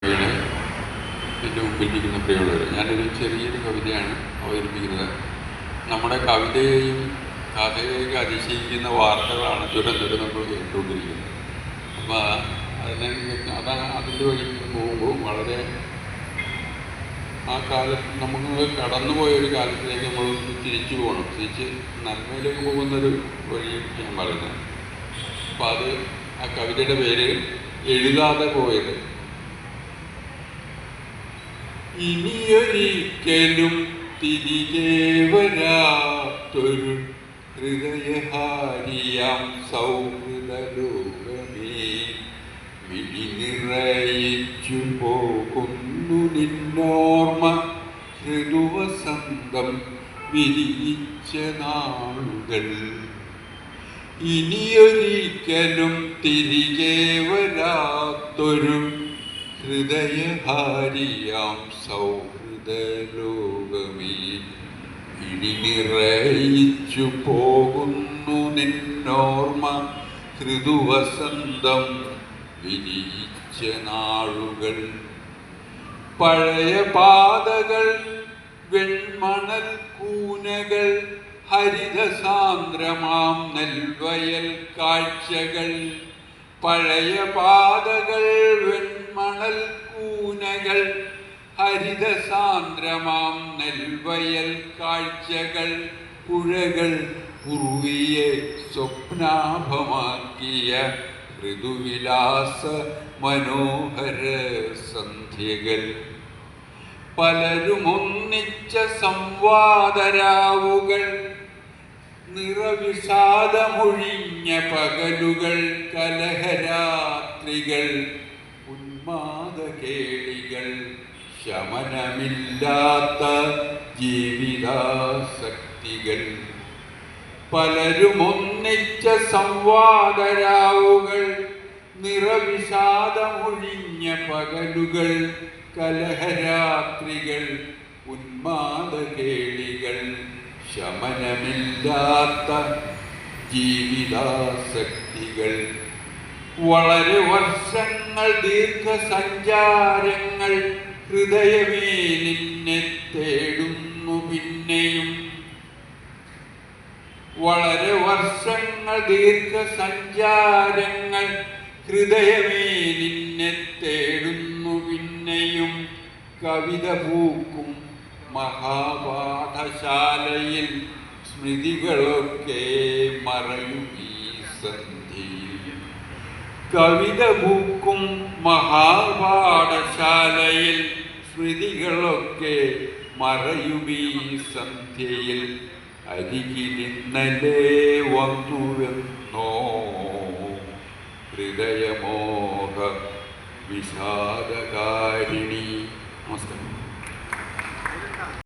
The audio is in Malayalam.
എൻ്റെ മുമ്പിലിരിക്കുന്ന പ്രിയമുള്ളവർ, ഞാനൊരു ചെറിയൊരു കവിതയാണ് അവതരിപ്പിക്കുന്നത്. നമ്മുടെ കവിതയെയും കഥയെയൊക്കെ അതിശയിക്കുന്ന വാർത്തകളാണ് ദുരന്തം നമ്മൾ കേട്ടുകൊണ്ടിരിക്കുന്നത്. അപ്പോൾ അതിൻ്റെ വഴി പോകുമ്പോൾ വളരെ ആ കാലത്ത് നമുക്ക് കടന്നുപോയൊരു കാലത്തിലേക്ക് നമ്മൾ തിരിച്ചു പോകണം. തിരിച്ച് നന്മയിലേക്ക് പോകുന്നൊരു വഴി ഞാൻ പറയുന്നത്. അപ്പോൾ അത് ആ കവിതയുടെ പേര് എഴുതാതെ പോയത്. ഇനിയൊരിക്കലും തിരികെ വരാത്തൊരു ഹൃദയഹാരിയാം സൗഹൃദലോകമേ, വിഴിനിറയിച്ചു പോകുന്നു നിന്നോർമ്മ ഋതുവസന്തം വിരിയിച്ച നാളുകൾ. ഇനിയൊരിക്കലും തിരികെ വരാത്തൊരു ഹൃദയഹാരിയാം സൗഹൃദലോകമേ, ഇടിനിറയിച്ചു പോകുന്നു നിന്നോർമ്മ ഋതുവസന്തം വിരിയിച്ച നാളുകൾ. പഴയ പാതകൾ, വെൺമണൽ കൂനകൾ, ഹരിതസാന്ദ്രമാം നെൽവയൽ കാഴ്ചകൾ. പഴയ പാതകൾ, വെൺമണൽ കൂനകൾ, ഹരിതസാന്ദ്രമാം നെൽവയൽ കാഴ്ചകൾ. പുഴകൾ ഉറുവിയെ സ്വപ്നാഭമാക്കിയ ഋതുവിലാസ മനോഹര സന്ധ്യകൾ. പലരും ഒന്നിച്ച സംവാദരാവുകൾ, നിറവിഷാദമൊഴിഞ്ഞ പകലുകൾ, കലഹരാത്രികൾ, ഉന്മാദകേളികൾ, ശമനമില്ലാത്ത ജീവിതാസക്തികൾ. പലരും ഒന്നിച്ച സംവാദരാവുകൾ, നിറവിഷാദമൊഴിഞ്ഞ പകലുകൾ, കലഹരാത്രികൾ, ഉന്മാദകേളികൾ, ശമനമില്ലാത്ത ജീവിതാസക്തികൾ. വളരെ വർഷങ്ങൾ, ദീർഘസഞ്ചാരങ്ങൾ, ഹൃദയമേ നിന്നെ തേടുന്നു പിന്നെയും. വളരെ വർഷങ്ങൾ, ദീർഘസഞ്ചാരങ്ങൾ, ഹൃദയമേ നിന്നെ തേടുന്നു പിന്നെയും. കവിത പൂക്കും മഹാപാഠശാലയിൽ സ്മൃതികളൊക്കെ മറയും ഈ സന്ധ്യയിൽ. കവിത പൂക്കും മഹാപാഠശാലയിൽ സ്മൃതികളൊക്കെ മറയും ഈ സന്ധ്യയിൽ. അരികിലിന്നലെ വന്നുവെന്നോ ഹൃദയമോഹ വിഷാദകാരിണി. നമസ്കാരം.